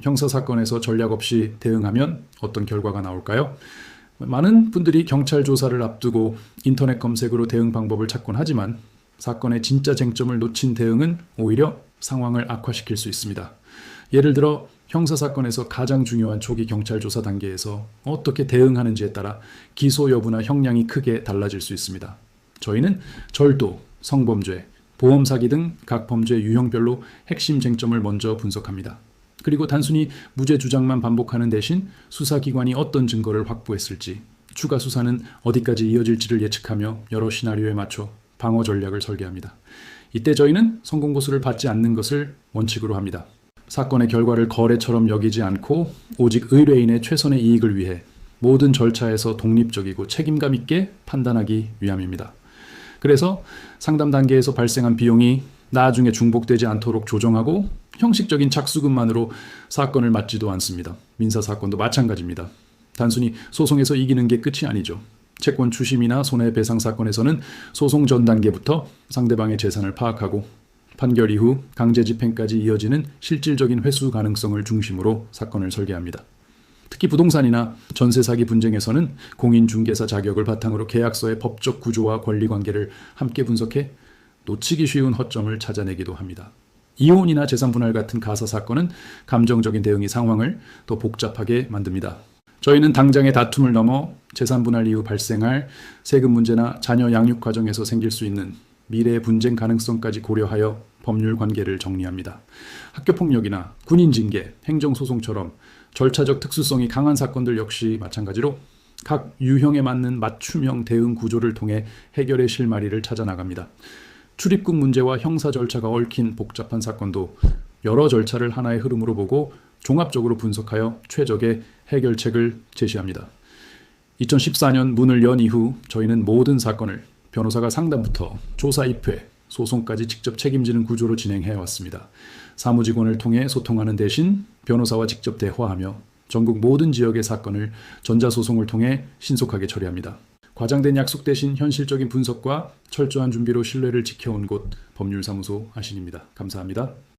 형사사건에서 전략 없이 대응하면 어떤 결과가 나올까요? 많은 분들이 경찰 조사를 앞두고 인터넷 검색으로 대응 방법을 찾곤 하지만 사건의 진짜 쟁점을 놓친 대응은 오히려 상황을 악화시킬 수 있습니다. 예를 들어 형사사건에서 가장 중요한 초기 경찰 조사 단계에서 어떻게 대응하는지에 따라 기소 여부나 형량이 크게 달라질 수 있습니다. 저희는 절도, 성범죄, 보험사기 등 각 범죄 유형별로 핵심 쟁점을 먼저 분석합니다. 그리고 단순히 무죄 주장만 반복하는 대신 수사기관이 어떤 증거를 확보했을지, 추가 수사는 어디까지 이어질지를 예측하며 여러 시나리오에 맞춰 방어 전략을 설계합니다. 이때 저희는 성공 보수를 받지 않는 것을 원칙으로 합니다. 사건의 결과를 거래처럼 여기지 않고 오직 의뢰인의 최선의 이익을 위해 모든 절차에서 독립적이고 책임감 있게 판단하기 위함입니다. 그래서 상담 단계에서 발생한 비용이 나중에 중복되지 않도록 조정하고 형식적인 착수금만으로 사건을 막지도 않습니다. 민사사건도 마찬가지입니다. 단순히 소송에서 이기는 게 끝이 아니죠. 채권 추심이나 손해배상 사건에서는 소송 전 단계부터 상대방의 재산을 파악하고 판결 이후 강제 집행까지 이어지는 실질적인 회수 가능성을 중심으로 사건을 설계합니다. 특히 부동산이나 전세 사기 분쟁에서는 공인중개사 자격을 바탕으로 계약서의 법적 구조와 권리관계를 함께 분석해 놓치기 쉬운 허점을 찾아내기도 합니다. 이혼이나 재산분할 같은 가사 사건은 감정적인 대응이 상황을 더 복잡하게 만듭니다. 저희는 당장의 다툼을 넘어 재산분할 이후 발생할 세금 문제나 자녀 양육 과정에서 생길 수 있는 미래의 분쟁 가능성까지 고려하여 법률 관계를 정리합니다. 학교폭력이나 군인징계, 행정소송처럼 절차적 특수성이 강한 사건들 역시 마찬가지로 각 유형에 맞는 맞춤형 대응 구조를 통해 해결의 실마리를 찾아 나갑니다. 출입국 문제와 형사 절차가 얽힌 복잡한 사건도 여러 절차를 하나의 흐름으로 보고 종합적으로 분석하여 최적의 해결책을 제시합니다. 2014년 문을 연 이후 저희는 모든 사건을 변호사가 상담부터 조사 입회, 소송까지 직접 책임지는 구조로 진행해 왔습니다. 사무직원을 통해 소통하는 대신 변호사와 직접 대화하며 전국 모든 지역의 사건을 전자소송을 통해 신속하게 처리합니다. 과장된 약속 대신 현실적인 분석과 철저한 준비로 신뢰를 지켜온 곳 법률사무소 아신입니다. 감사합니다.